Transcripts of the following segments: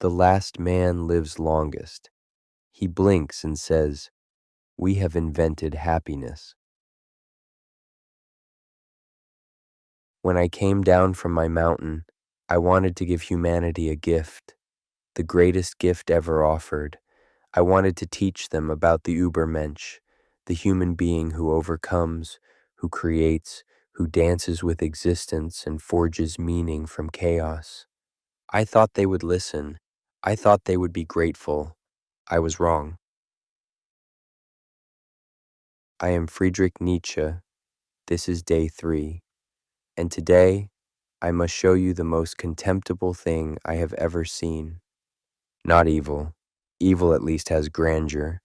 The last man lives longest. He blinks and says, "We have invented happiness." When I came down from my mountain, I wanted to give humanity a gift, the greatest gift ever offered. I wanted to teach them about the 𝗪𝗛𝗦𝗧, the human being who overcomes, who creates, who dances with existence and forges meaning from chaos. I thought they would listen. I thought they would be grateful. I was wrong. I am Friedrich Nietzsche. This is day 3. And today, I must show you the most contemptible thing I have ever seen. Not evil. Evil at least has grandeur.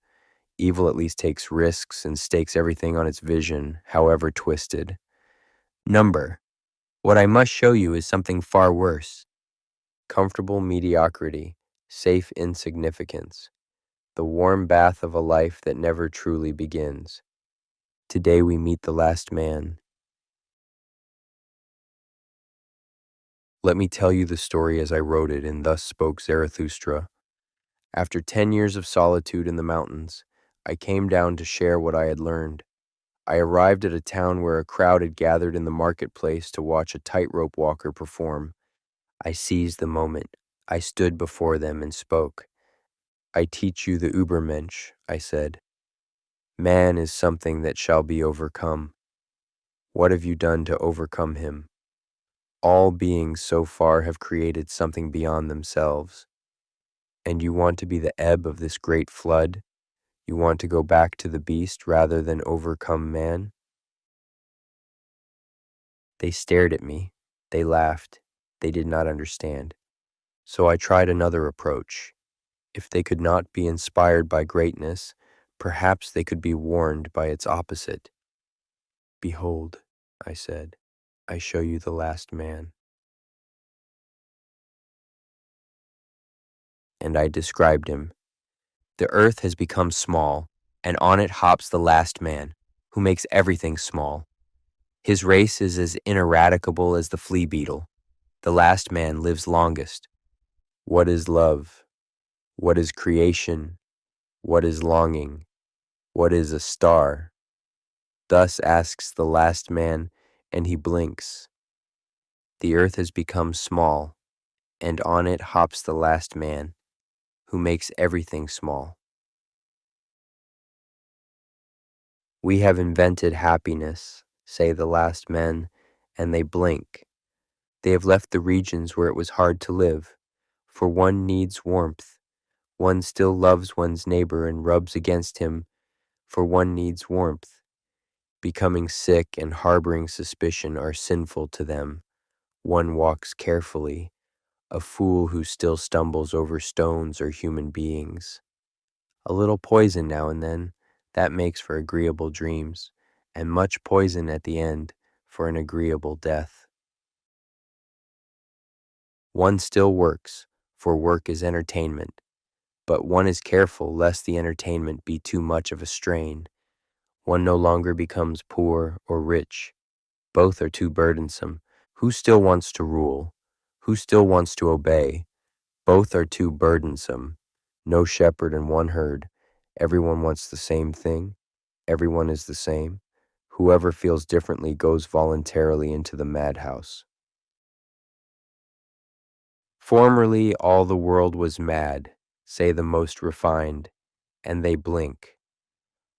Evil at least takes risks and stakes everything on its vision, however twisted. Number. What I must show you is something far worse. Comfortable mediocrity, safe insignificance, the warm bath of a life that never truly begins. Today we meet the last man. Let me tell you the story as I wrote it in Thus Spoke Zarathustra. After 10 years of solitude in the mountains, I came down to share what I had learned. I arrived at a town where a crowd had gathered in the marketplace to watch a tightrope walker perform. I seized the moment. I stood before them and spoke. "I teach you the 𝗪𝗛𝗦𝗧," I said. "Man is something that shall be overcome. What have you done to overcome him? All beings so far have created something beyond themselves. And you want to be the ebb of this great flood? You want to go back to the beast rather than overcome man?" They stared at me. They laughed. They did not understand. So I tried another approach. If they could not be inspired by greatness, perhaps they could be warned by its opposite. "Behold," I said, "I show you the last man." And I described him. The earth has become small, and on it hops the last man, who makes everything small. His race is as ineradicable as the flea beetle. The last man lives longest. What is love? What is creation? What is longing? What is a star? Thus asks the last man, and he blinks. The earth has become small, and on it hops the last man, who makes everything small. "We have invented happiness," say the last men, and they blink. They have left the regions where it was hard to live, for one needs warmth. One still loves one's neighbor and rubs against him, for one needs warmth. Becoming sick and harboring suspicion are sinful to them. One walks carefully. A fool who still stumbles over stones or human beings. A little poison now and then, that makes for agreeable dreams, and much poison at the end for an agreeable death. One still works, for work is entertainment, but one is careful lest the entertainment be too much of a strain. One no longer becomes poor or rich. Both are too burdensome. Who still wants to rule? Who still wants to obey? Both are too burdensome. No shepherd and one herd. Everyone wants the same thing. Everyone is the same. Whoever feels differently goes voluntarily into the madhouse. Formerly all the world was mad, say the most refined, and they blink.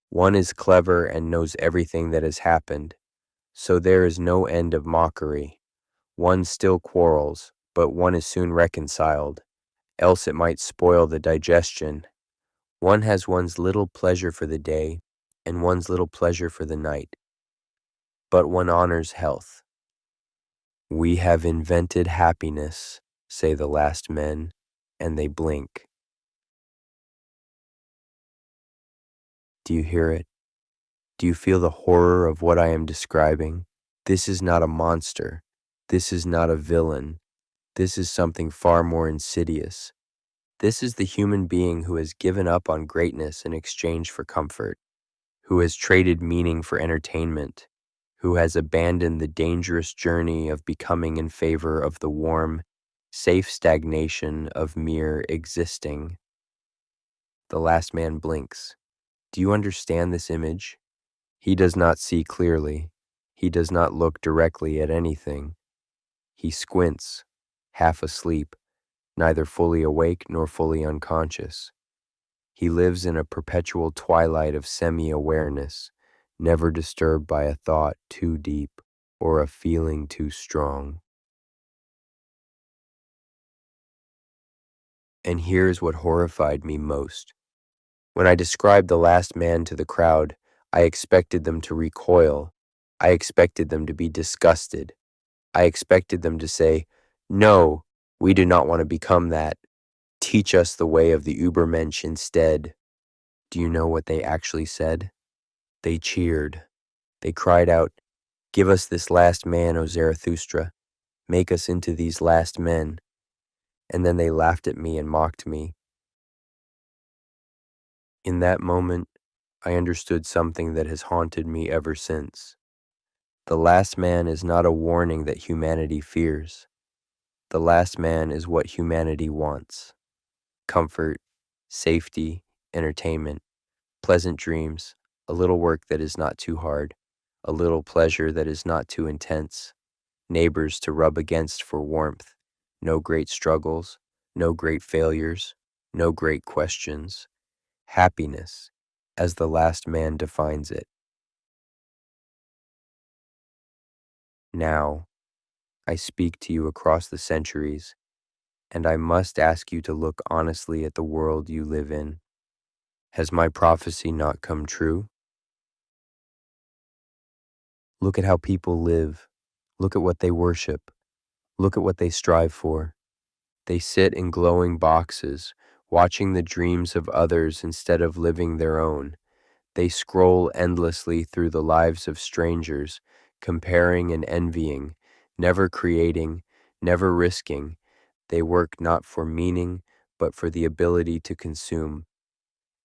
One is clever and knows everything that has happened, so there is no end of mockery. One still quarrels, but one is soon reconciled, else it might spoil the digestion. One has one's little pleasure for the day, and one's little pleasure for the night, but one honors health. "We have invented happiness," say the last men, and they blink. Do you hear it? Do you feel the horror of what I am describing? This is not a monster. This is not a villain. This is something far more insidious. This is the human being who has given up on greatness in exchange for comfort, who has traded meaning for entertainment, who has abandoned the dangerous journey of becoming in favor of the warm, safe stagnation of mere existing. The last man blinks. Do you understand this image? He does not see clearly. He does not look directly at anything. He squints, half asleep, neither fully awake nor fully unconscious. He lives in a perpetual twilight of semi-awareness, never disturbed by a thought too deep or a feeling too strong. And here's what horrified me most. When I described the last man to the crowd, I expected them to recoil. I expected them to be disgusted. I expected them to say, "No, we do not want to become that. Teach us the way of the Übermensch instead." Do you know what they actually said? They cheered. They cried out, "Give us this last man, O Zarathustra. Make us into these last men." And then they laughed at me and mocked me. In that moment, I understood something that has haunted me ever since. The last man is not a warning that humanity fears. The last man is what humanity wants. Comfort, safety, entertainment, pleasant dreams, a little work that is not too hard, a little pleasure that is not too intense, neighbors to rub against for warmth, no great struggles, no great failures, no great questions, happiness, as the last man defines it. Now, I speak to you across the centuries, and I must ask you to look honestly at the world you live in. Has my prophecy not come true? Look at how people live. Look at what they worship. Look at what they strive for. They sit in glowing boxes, watching the dreams of others instead of living their own. They scroll endlessly through the lives of strangers, comparing and envying, never creating, never risking. They work not for meaning, but for the ability to consume.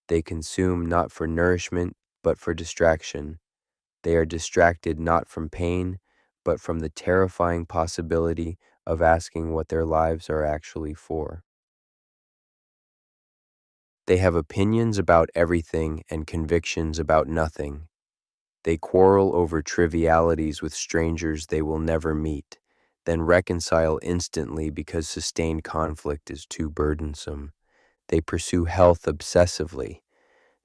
They consume not for nourishment, but for distraction. They are distracted not from pain, but from the terrifying possibility of asking what their lives are actually for. They have opinions about everything and convictions about nothing. They quarrel over trivialities with strangers they will never meet, then reconcile instantly because sustained conflict is too burdensome. They pursue health obsessively,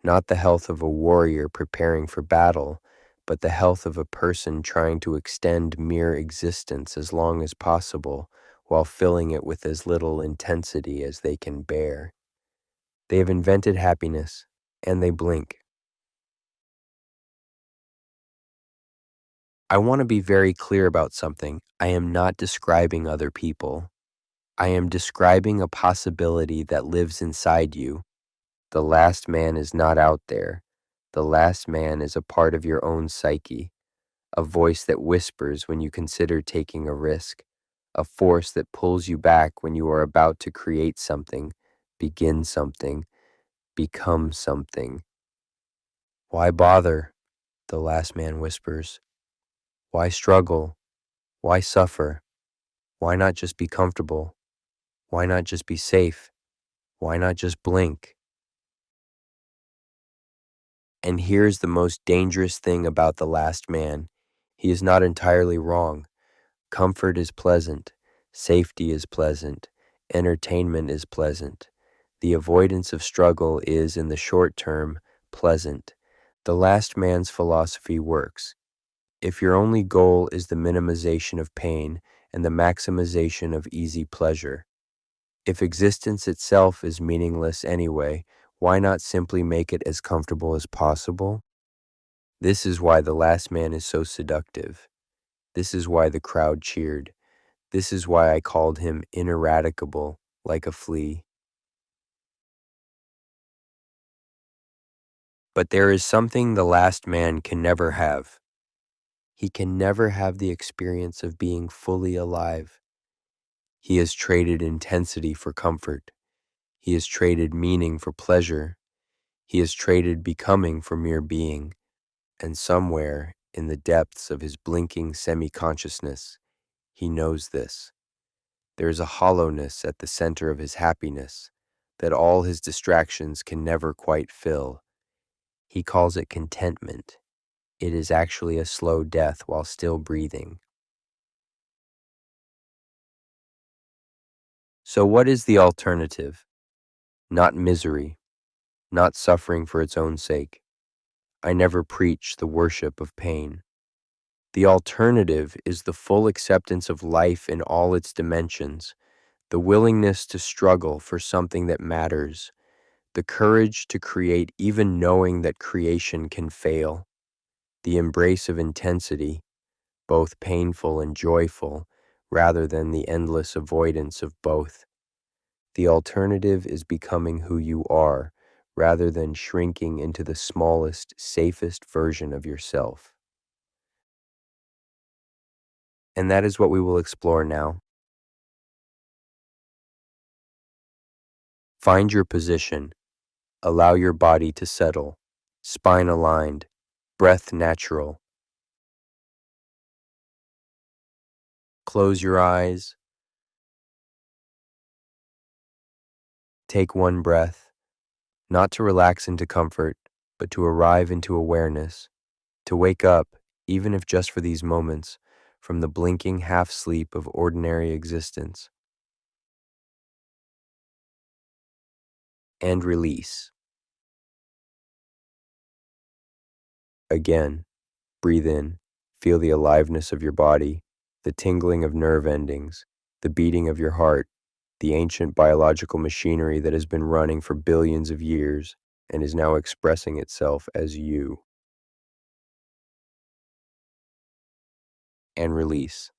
not the health of a warrior preparing for battle, but the health of a person trying to extend mere existence as long as possible while filling it with as little intensity as they can bear. They have invented happiness, and they blink. I want to be very clear about something. I am not describing other people. I am describing a possibility that lives inside you. The last man is not out there. The last man is a part of your own psyche, a voice that whispers when you consider taking a risk, a force that pulls you back when you are about to create something, begin something, become something. Why bother? The last man whispers. Why struggle? Why suffer? Why not just be comfortable? Why not just be safe? Why not just blink? And here's the most dangerous thing about the last man. He is not entirely wrong. Comfort is pleasant. Safety is pleasant. Entertainment is pleasant. The avoidance of struggle is, in the short term, pleasant. The last man's philosophy works. If your only goal is the minimization of pain and the maximization of easy pleasure, if existence itself is meaningless anyway, why not simply make it as comfortable as possible? This is why the last man is so seductive. This is why the crowd cheered. This is why I called him ineradicable, like a flea. But there is something the last man can never have. He can never have the experience of being fully alive. He has traded intensity for comfort. He has traded meaning for pleasure. He has traded becoming for mere being. And somewhere in the depths of his blinking semi-consciousness, he knows this. There is a hollowness at the center of his happiness that all his distractions can never quite fill. He calls it contentment. It is actually a slow death while still breathing. So what is the alternative? Not misery, not suffering for its own sake. I never preach the worship of pain. The alternative is the full acceptance of life in all its dimensions, the willingness to struggle for something that matters, the courage to create even knowing that creation can fail, the embrace of intensity, both painful and joyful, rather than the endless avoidance of both. The alternative is becoming who you are, rather than shrinking into the smallest, safest version of yourself. And that is what we will explore now. Find your position. Allow your body to settle, spine aligned, breath natural. Close your eyes. Take one breath, not to relax into comfort, but to arrive into awareness, to wake up, even if just for these moments, from the blinking half-sleep of ordinary existence. And release. Again, breathe in, feel the aliveness of your body, the tingling of nerve endings, the beating of your heart, the ancient biological machinery that has been running for billions of years and is now expressing itself as you. And release.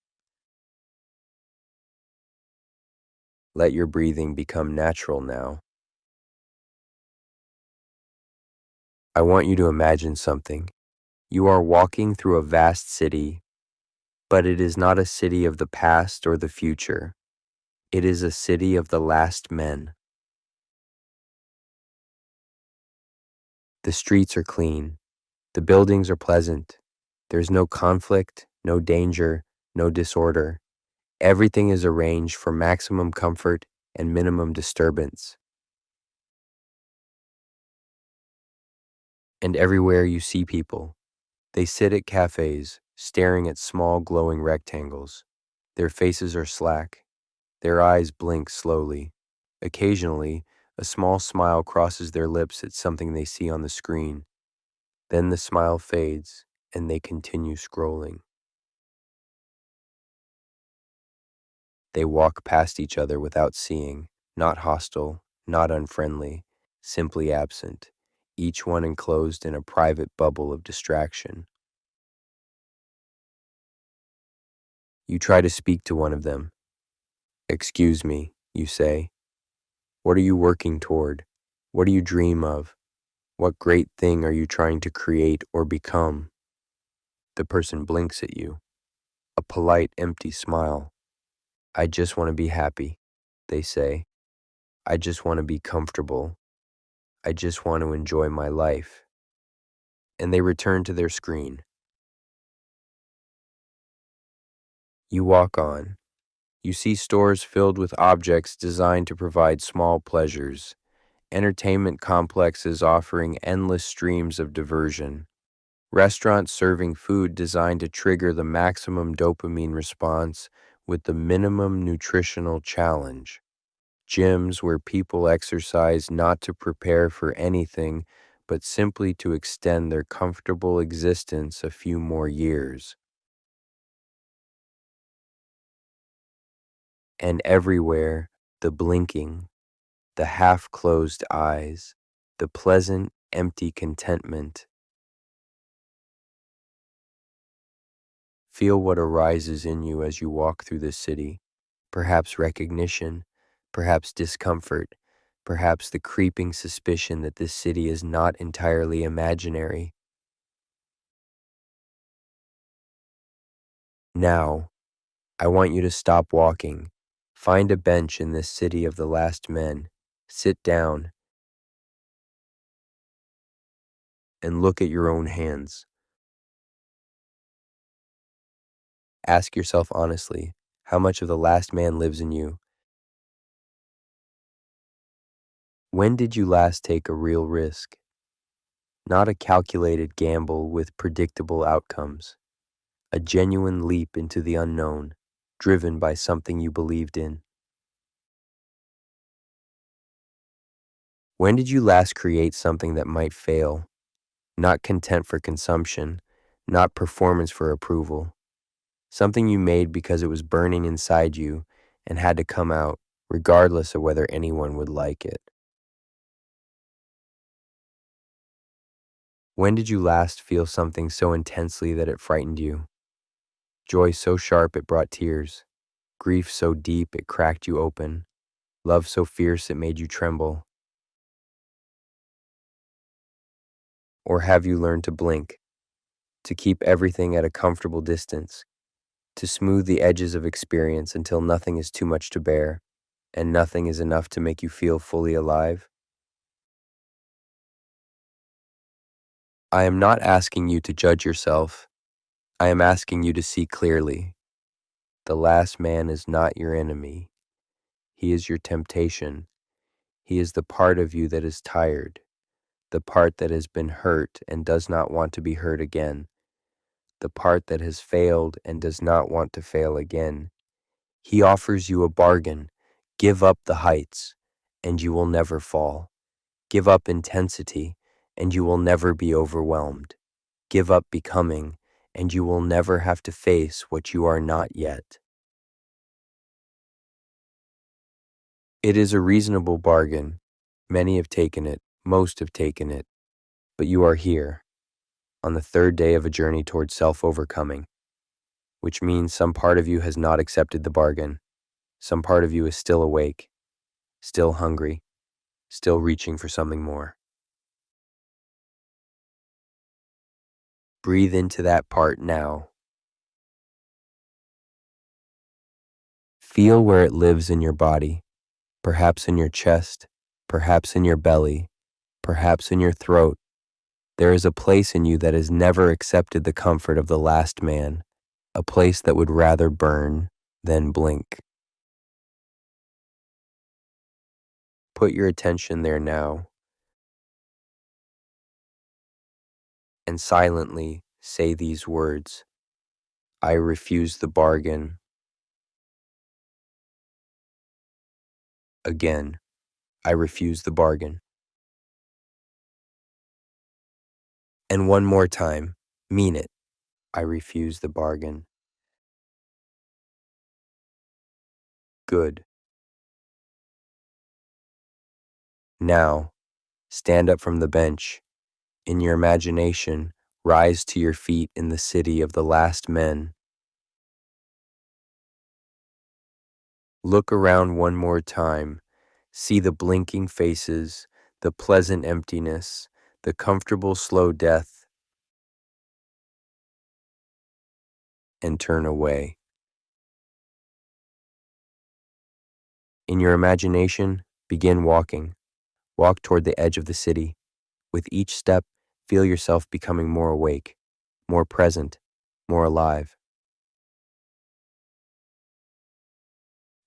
Let your breathing become natural now. I want you to imagine something. You are walking through a vast city, but it is not a city of the past or the future. It is a city of the last men. The streets are clean. The buildings are pleasant. There's no conflict, no danger, no disorder. Everything is arranged for maximum comfort and minimum disturbance. And everywhere you see people, they sit at cafes, staring at small glowing rectangles. Their faces are slack. Their eyes blink slowly. Occasionally, a small smile crosses their lips at something they see on the screen. Then the smile fades, and they continue scrolling. They walk past each other without seeing, not hostile, not unfriendly, simply absent, each one enclosed in a private bubble of distraction. You try to speak to one of them. "Excuse me," you say. "What are you working toward? What do you dream of? What great thing are you trying to create or become?" The person blinks at you, a polite, empty smile. "I just want to be happy," they say. "I just want to be comfortable. I just want to enjoy my life." And they return to their screen. You walk on. You see stores filled with objects designed to provide small pleasures, entertainment complexes offering endless streams of diversion, restaurants serving food designed to trigger the maximum dopamine response with the minimum nutritional challenge, gyms where people exercise not to prepare for anything, but simply to extend their comfortable existence a few more years. And everywhere, the blinking, the half-closed eyes, the pleasant, empty contentment. Feel what arises in you as you walk through the city, perhaps recognition, perhaps discomfort, perhaps the creeping suspicion that this city is not entirely imaginary. Now, I want you to stop walking. Find a bench in this city of the last men. Sit down and look at your own hands. Ask yourself honestly, How much of the last man lives in you? When did you last take a real risk? Not a calculated gamble with predictable outcomes. A genuine leap into the unknown, driven by something you believed in. When did you last create something that might fail? Not content for consumption, not performance for approval. Something you made because it was burning inside you and had to come out, regardless of whether anyone would like it. When did you last feel something so intensely that it frightened you? Joy so sharp it brought tears, grief so deep it cracked you open, love so fierce it made you tremble. Or have you learned to blink, to keep everything at a comfortable distance, to smooth the edges of experience until nothing is too much to bear, and nothing is enough to make you feel fully alive? I am not asking you to judge yourself. I am asking you to see clearly. The last man is not your enemy. He is your temptation. He is the part of you that is tired, the part that has been hurt and does not want to be hurt again, the part that has failed and does not want to fail again. He offers you a bargain. Give up the heights, and you will never fall. Give up intensity, and you will never be overwhelmed. Give up becoming, and you will never have to face what you are not yet. It is a reasonable bargain. Many have taken it, most have taken it, but you are here, on the third day of a journey towards self-overcoming, which means some part of you has not accepted the bargain. Some part of you is still awake, still hungry, still reaching for something more. Breathe into that part now. Feel where it lives in your body, perhaps in your chest, perhaps in your belly, perhaps in your throat. There is a place in you that has never accepted the comfort of the last man, a place that would rather burn than blink. Put your attention there now, and silently say these words: I refuse the bargain. Again, I refuse the bargain. And one more time, mean it. I refuse the bargain. Good. Now, stand up from the bench. In your imagination, rise to your feet in the city of the last men. Look around one more time. See the blinking faces, the pleasant emptiness, the comfortable slow death, and turn away. In your imagination, begin walking. Walk toward the edge of the city. With each step, feel yourself becoming more awake, more present, more alive.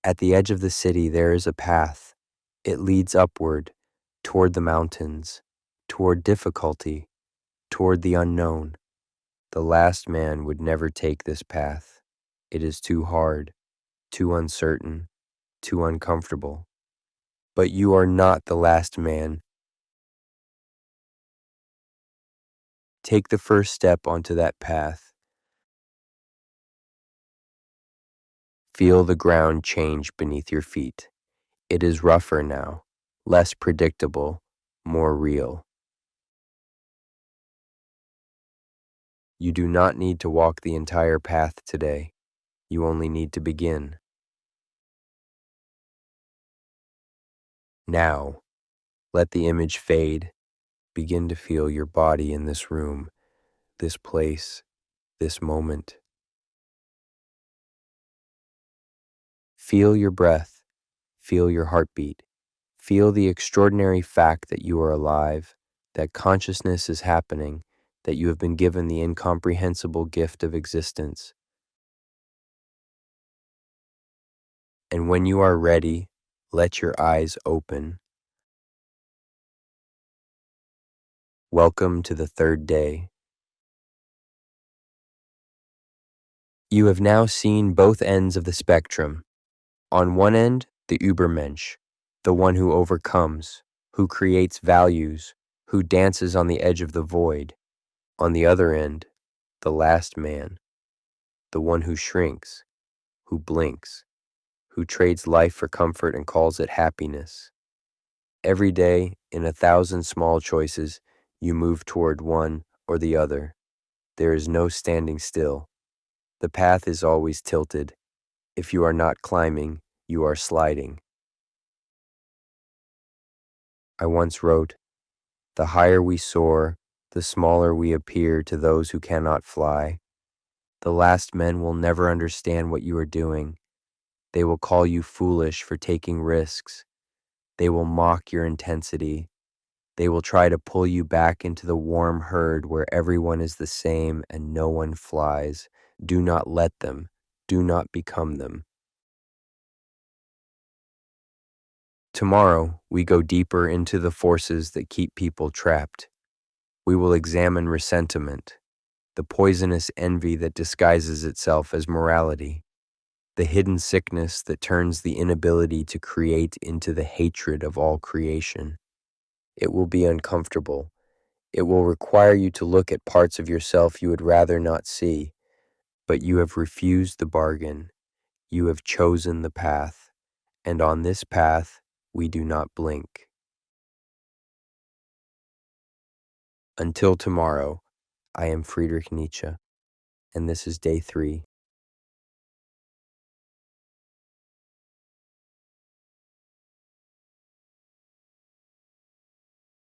At the edge of the city, there is a path. It leads upward, toward the mountains, toward difficulty, toward the unknown. The last man would never take this path. It is too hard, too uncertain, too uncomfortable. But you are not the last man. Take the first step onto that path. Feel the ground change beneath your feet. It is rougher now, less predictable, more real. You do not need to walk the entire path today. You only need to begin. Now, let the image fade. Begin to feel your body in this room, this place, this moment. Feel your breath. Feel your heartbeat. Feel the extraordinary fact that you are alive, that consciousness is happening, that you have been given the incomprehensible gift of existence. And when you are ready, let your eyes open. Welcome to the third day. You have now seen both ends of the spectrum. On one end, the Übermensch, the one who overcomes, who creates values, who dances on the edge of the void. On the other end, the last man, the one who shrinks, who blinks, who trades life for comfort and calls it happiness. Every day, in 1,000 small choices, you move toward one or the other. There is no standing still. The path is always tilted. If you are not climbing, you are sliding. I once wrote, "The higher we soar, the smaller we appear to those who cannot fly. The last men will never understand what you are doing. They will call you foolish for taking risks. They will mock your intensity. They will try to pull you back into the warm herd where everyone is the same and no one flies. Do not let them. Do not become them." Tomorrow, we go deeper into the forces that keep people trapped. We will examine resentment, the poisonous envy that disguises itself as morality, the hidden sickness that turns the inability to create into the hatred of all creation. It will be uncomfortable. It will require you to look at parts of yourself you would rather not see, but you have refused the bargain. You have chosen the path, and on this path, we do not blink. Until tomorrow, I am Friedrich Nietzsche, and this is day 3.